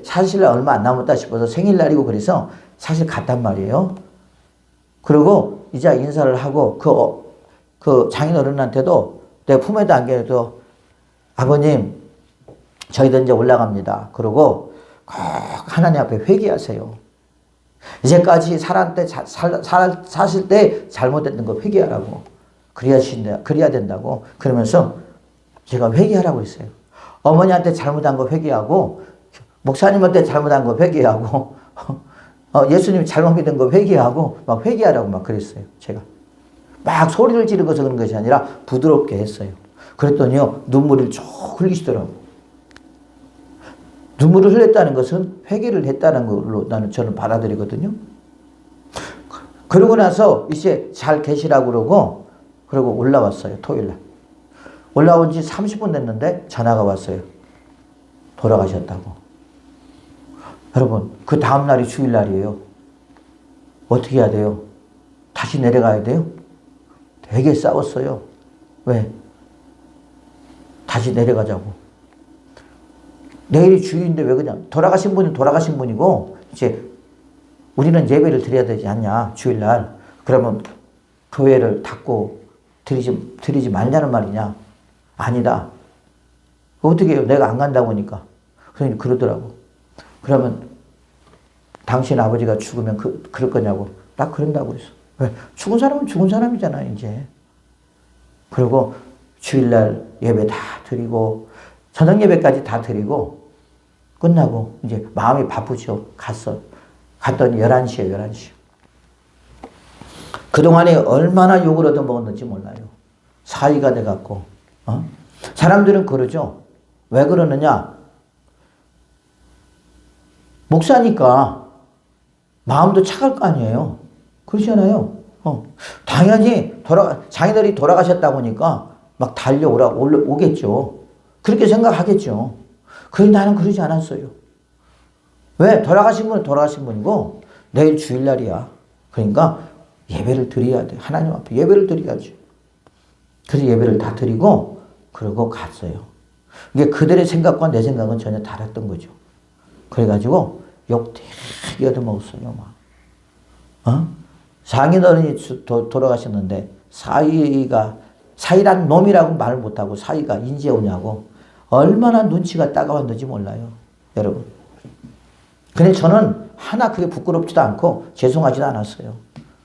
사실날 얼마 안 남았다 싶어서 생일날이고 그래서 사실 갔단 말이에요. 그리고 이제 인사를 하고 그 장인어른한테도 내 품에도 안겨도 아버님 저희도 이제 올라갑니다. 그러고 꼭 하나님 앞에 회개하세요. 이제까지 사실 때 잘못했던 거 회개하라고. 그래야 된다고. 그러면서 제가 회개하라고 했어요. 어머니한테 잘못한 거 회개하고, 목사님한테 잘못한 거 회개하고, 예수님 잘못 믿은 거 회개하고, 막 회개하라고 막 그랬어요. 제가. 막 소리를 지르고서 그런 것이 아니라 부드럽게 했어요. 그랬더니요, 눈물을 쭉 흘리시더라고요. 눈물을 흘렸다는 것은 회개를 했다는 걸로 저는 받아들이거든요. 그러고 나서 이제 잘 계시라고 그러고 올라왔어요. 토요일날. 올라온 지 30분 됐는데 전화가 왔어요. 돌아가셨다고. 여러분, 그 다음날이 주일날이에요. 어떻게 해야 돼요? 다시 내려가야 돼요? 되게 싸웠어요. 왜? 다시 내려가자고. 내일이 주일인데 왜 그냥 돌아가신 분은 돌아가신 분이고 이제 우리는 예배를 드려야 되지 않냐, 주일날. 그러면 교회를 닫고 드리지 말냐는 말이냐. 아니다. 어떻게 해요? 내가 안 간다고 하니까. 그러더라고. 그러면 당신 아버지가 죽으면 그럴 거냐고. 나 그런다고 했어. 왜? 죽은 사람은 죽은 사람이잖아, 이제. 그리고 주일날 예배 다 드리고 저녁 예배까지 다 드리고 끝나고 이제 마음이 바쁘죠. 갔더니 11시에 11시. 그동안에 얼마나 욕을 얻어먹었는지 몰라요. 사위가 돼갖고. 사람들은 그러죠. 왜 그러느냐. 목사니까 마음도 차갈 거 아니에요. 그렇잖아요. 당연히 자기들이 돌아가셨다고 하니까 막 달려오라고 오겠죠. 그렇게 생각하겠죠. 그런데 나는 그러지 않았어요. 왜? 돌아가신 분은 돌아가신 분이고 내일 주일날이야. 그러니까 예배를 드려야 돼. 하나님 앞에 예배를 드려야지. 그래서 예배를 다 드리고 그러고 갔어요. 이게 그들의 생각과 내 생각은 전혀 달랐던 거죠. 그래가지고 욕 되게 얻어먹었어요. 막. 장인어른이 돌아가셨는데 사위란 놈이라고 말 못하고 사위가 인제 오냐고 얼마나 눈치가 따가웠는지 몰라요. 여러분. 근데 저는 하나 그게 부끄럽지도 않고 죄송하지도 않았어요.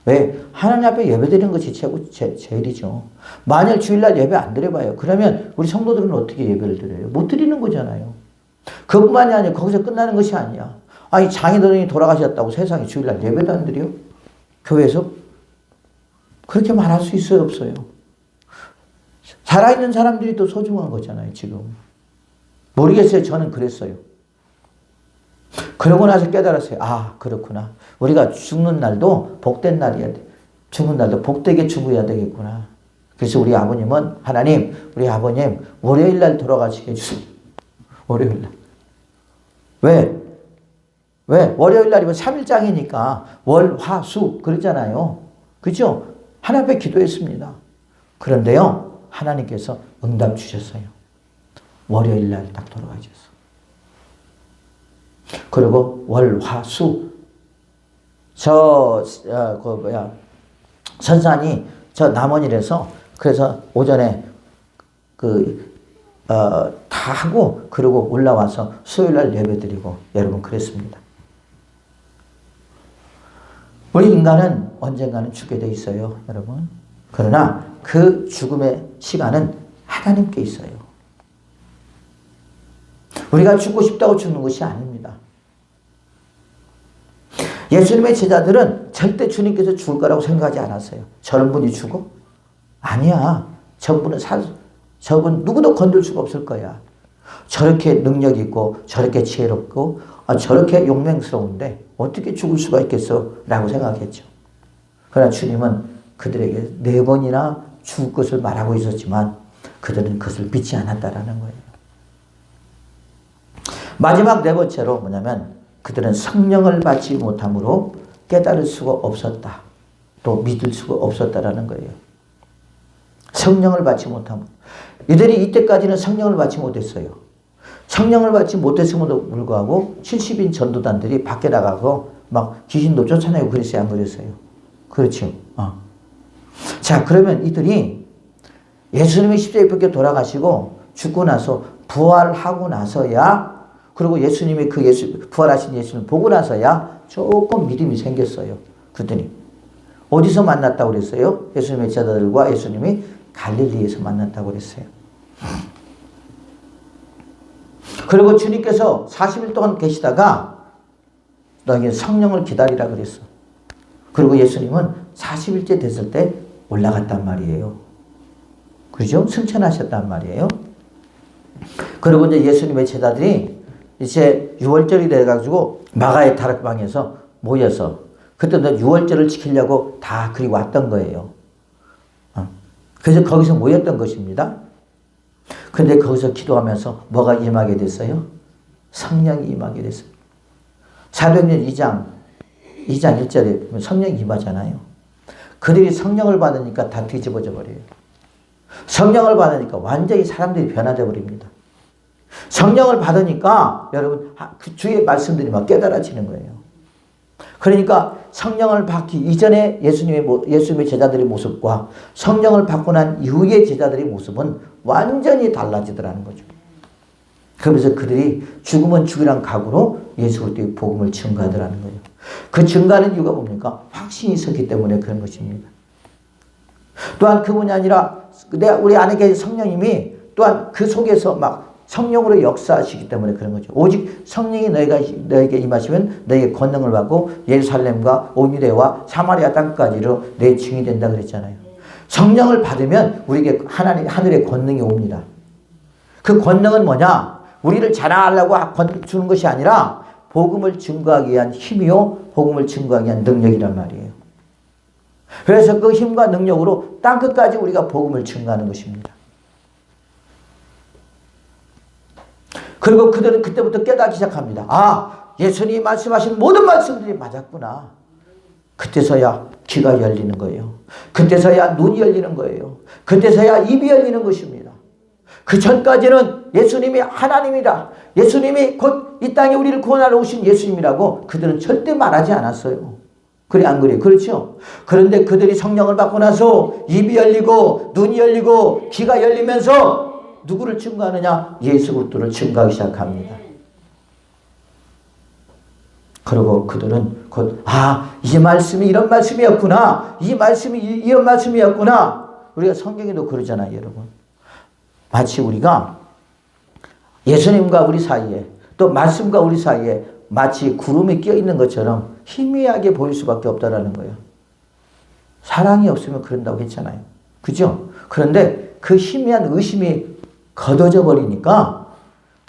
왜? 하나님 앞에 예배 드리는 것이 제일이죠. 만약 주일날 예배 안 드려봐요. 그러면 우리 성도들은 어떻게 예배를 드려요? 못 드리는 거잖아요. 그것만이 아니라 거기서 끝나는 것이 아니야. 아니 장인어른이 돌아가셨다고 세상에 주일날 예배도 안 드려? 교회에서? 그렇게 말할 수 있어요? 없어요? 살아있는 사람들이 또 소중한 거잖아요. 지금. 모르겠어요. 저는 그랬어요. 그러고 나서 깨달았어요. 아, 그렇구나. 우리가 죽는 날도 복된 날이야 돼. 죽는 날도 복되게 죽어야 되겠구나. 그래서 우리 아버님은 우리 아버님 월요일 날 돌아가시게 해주세요. 월요일 날. 왜? 월요일 날이면 3일장이니까 월, 화, 수 그러잖아요. 그죠? 하나님 앞에 기도했습니다. 그런데요. 하나님께서 응답 주셨어요. 월요일 날 딱 돌아가셨어. 그리고 월, 화, 수. 선산이 저 남원이라서 그래서 오전에 다 하고 그리고 올라와서 수요일 날 예배 드리고 여러분 그랬습니다. 우리 인간은 언젠가는 죽게 돼 있어요, 여러분. 그러나 그 죽음의 시간은 하나님께 있어요. 우리가 죽고 싶다고 죽는 것이 아닙니다. 예수님의 제자들은 절대 주님께서 죽을 거라고 생각하지 않았어요. 저런 분이 죽어? 아니야. 저분 누구도 건들 수가 없을 거야. 저렇게 능력 있고 저렇게 지혜롭고 저렇게 용맹스러운데 어떻게 죽을 수가 있겠어? 라고 생각했죠. 그러나 주님은 그들에게 4번이나 죽을 것을 말하고 있었지만 그들은 그것을 믿지 않았다라는 거예요. 마지막 4번째로 뭐냐면 그들은 성령을 받지 못함으로 깨달을 수가 없었다. 또 믿을 수가 없었다라는 거예요. 성령을 받지 못함으로. 이들이 이때까지는 성령을 받지 못했어요. 성령을 받지 못했음에도 불구하고 70인 전도단들이 밖에 나가고 막 귀신도 쫓아내고 그랬어요? 안 그랬어요? 그렇죠. 자, 그러면 이들이 예수님이 십자가에 못 박혀 돌아가시고 죽고 나서 부활하고 나서야 그리고 예수님이 부활하신 예수님을 보고 나서야 조금 믿음이 생겼어요. 그랬더니 어디서 만났다고 그랬어요? 예수님의 제자들과 예수님이 갈릴리에서 만났다고 그랬어요. 그리고 주님께서 40일 동안 계시다가 너에게 성령을 기다리라 그랬어. 그리고 예수님은 40일째 됐을 때 올라갔단 말이에요. 그죠? 승천하셨단 말이에요. 그리고 이제 예수님의 제자들이 이제 6월절이 돼가지고 마가의 다락방에서 모여서 그때 6월절을 지키려고 다 그리 왔던 거예요. 그래서 거기서 모였던 것입니다. 근데 거기서 기도하면서 뭐가 임하게 됐어요? 성령이 임하게 됐어요. 사도행전 2장 1절에 보면 성령이 임하잖아요. 그들이 성령을 받으니까 다 뒤집어져 버려요. 성령을 받으니까 완전히 사람들이 변화되어 버립니다. 성령을 받으니까 여러분 그 주의 말씀들이 막 깨달아지는 거예요. 그러니까 성령을 받기 이전에 예수님의 제자들의 모습과 성령을 받고 난 이후의 제자들의 모습은 완전히 달라지더라는 거죠. 그러면서 그들이 죽으면 죽이란 각오로 예수 그리스도의 복음을 증거하더라는 거예요. 그 증거하는 이유가 뭡니까? 확신이 있었기 때문에 그런 것입니다. 또한 그분이 아니라 우리 안에 계신 성령님이 또한 그 속에서 막 성령으로 역사하시기 때문에 그런 거죠. 오직 성령이 너에게 임하시면 너에게 권능을 받고 예루살렘과 온 유대와 사마리아 땅까지로 내 증인이 된다 그랬잖아요. 성령을 받으면 우리에게 하늘의 권능이 옵니다. 그 권능은 뭐냐? 우리를 자랑하려고 주는 것이 아니라 복음을 증거하기 위한 힘이요 복음을 증거하기 위한 능력이란 말이에요. 그래서 그 힘과 능력으로 땅끝까지 우리가 복음을 증거하는 것입니다. 그리고 그들은 그때부터 깨닫기 시작합니다. 아, 예수님이 말씀하신 모든 말씀들이 맞았구나. 그때서야 귀가 열리는 거예요. 그때서야 눈이 열리는 거예요. 그때서야 입이 열리는 것입니다. 그 전까지는 예수님이 하나님이다. 예수님이 곧 이 땅에 우리를 구원하러 오신 예수님이라고 그들은 절대 말하지 않았어요. 그래 안 그래요? 그렇죠? 그런데 그들이 성령을 받고 나서 입이 열리고 눈이 열리고 귀가 열리면서 누구를 증거하느냐? 예수 그리스도를 증거하기 시작합니다. 그리고 그들은 곧 이 말씀이 이런 말씀이었구나. 이 말씀이 이런 말씀이었구나. 우리가 성경에도 그러잖아요, 여러분. 마치 우리가 예수님과 우리 사이에 또 말씀과 우리 사이에 마치 구름이 껴있는 것처럼 희미하게 보일 수밖에 없다라는 거예요. 사랑이 없으면 그런다고 했잖아요. 그죠? 그런데 그 희미한 의심이 걷어져 버리니까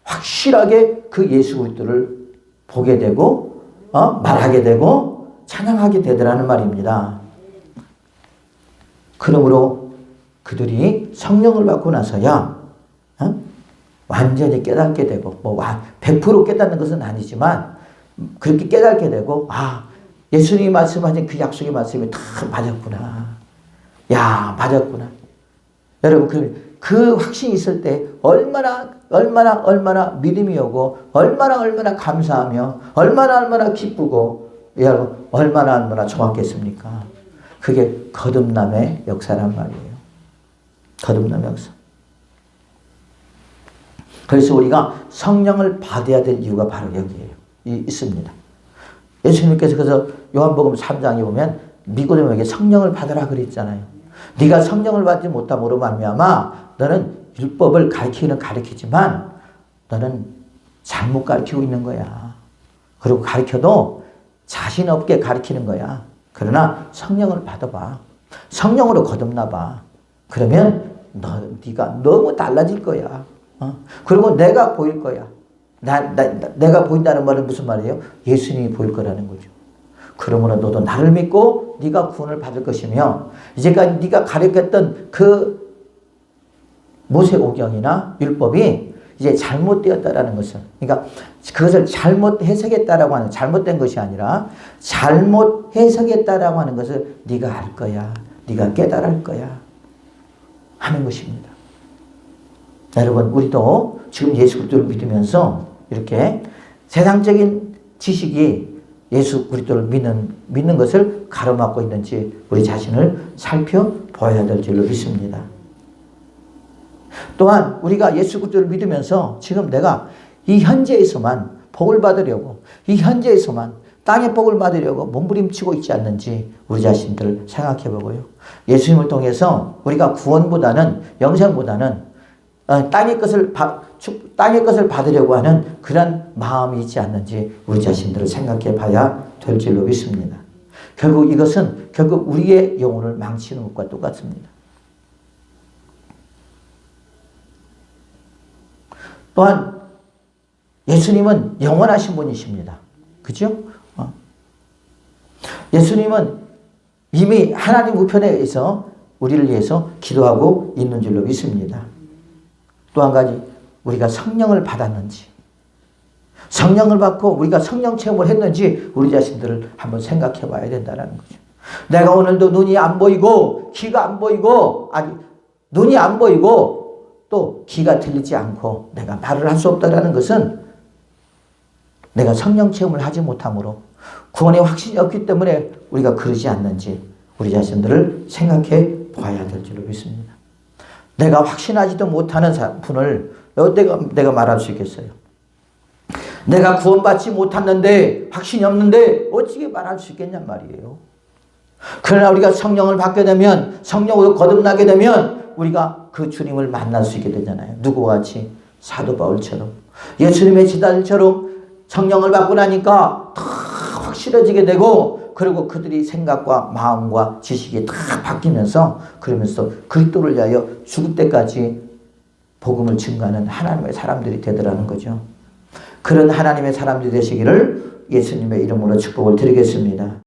확실하게 그 예수 그리스도를 보게 되고 말하게 되고 찬양하게 되더라는 말입니다. 그러므로 그들이 성령을 받고 나서야 완전히 깨닫게 되고 100% 깨닫는 것은 아니지만 그렇게 깨닫게 되고 예수님이 말씀하신 그 약속의 말씀이 다 맞았구나. 야, 맞았구나. 여러분 그 확신이 있을 때 얼마나 믿음이 오고 얼마나 감사하며 얼마나 기쁘고 여러분 얼마나 좋았겠습니까? 그게 거듭남의 역사란 말이에요. 거듭남의 역사. 그래서 우리가 성령을 받아야 될 이유가 바로 여기에요. 있습니다. 예수님께서 그래서 요한복음 3장에 보면 니고데모에게 성령을 받으라 그랬잖아요. 네가 성령을 받지 못함으로 말미암아 너는 율법을 가르치기는 가르치지만 너는 잘못 가르치고 있는 거야. 그리고 가르쳐도 자신 없게 가르치는 거야. 그러나 성령을 받아봐. 성령으로 거듭나봐. 그러면 네가 너무 달라질 거야. 그리고 내가 보일 거야. 내가 보인다는 말은 무슨 말이에요? 예수님이 보일 거라는 거죠. 그러므로 너도 나를 믿고 네가 구원을 받을 것이며 이제까지 네가 가르쳤던 그 모세오경이나 율법이 이제 잘못되었다라는 것을, 그러니까 그것을 잘못 해석했다라고 하는, 잘못된 것이 아니라 잘못 해석했다라고 하는 것을 네가 알 거야. 네가 깨달을 거야. 하는 것입니다. 여러분, 우리도 지금 예수 그리스도를 믿으면서 이렇게 세상적인 지식이 예수 그리스도를 믿는 것을 가로막고 있는지 우리 자신을 살펴봐야 될 줄로 믿습니다. 또한 우리가 예수 그리스도를 믿으면서 지금 내가 이 현재에서만 복을 받으려고, 이 현재에서만 땅의 복을 받으려고 몸부림치고 있지 않는지 우리 자신들을 생각해 보고요. 예수님을 통해서 우리가 구원보다는, 영생보다는 땅의 것을 받으려고 하는 그런 마음이 있지 않는지 우리 자신들을 생각해 봐야 될 줄로 믿습니다. 결국 이것은 결국 우리의 영혼을 망치는 것과 똑같습니다. 또한 예수님은 영원하신 분이십니다. 그죠? 예수님은 이미 하나님 우편에서 우리를 위해서 기도하고 있는 줄로 믿습니다. 또 한 가지, 우리가 성령을 받았는지, 성령을 받고 우리가 성령 체험을 했는지 우리 자신들을 한번 생각해 봐야 된다는 거죠. 내가 오늘도 눈이 안 보이고 귀가 안 보이고, 아니 눈이 안 보이고 또 귀가 들리지 않고 내가 말을 할 수 없다라는 것은 내가 성령 체험을 하지 못함으로 구원의 확신이 없기 때문에 우리가 그러지 않는지 우리 자신들을 생각해 봐야 될 줄로 믿습니다. 내가 확신하지도 못하는 분을 내가 말할 수 있겠어요? 내가 구원받지 못했는데, 확신이 없는데 어떻게 말할 수 있겠냔 말이에요. 그러나 우리가 성령을 받게 되면, 성령으로 거듭나게 되면 우리가 그 주님을 만날 수 있게 되잖아요. 누구와 같이? 사도 바울처럼, 예수님의 제자들처럼 성령을 받고 나니까 다 확실해지게 되고, 그리고 그들이 생각과 마음과 지식이 다 바뀌면서, 그러면서 그리스도를 위하여 죽을 때까지 복음을 증거하는 하나님의 사람들이 되더라는 거죠. 그런 하나님의 사람들이 되시기를 예수님의 이름으로 축복을 드리겠습니다.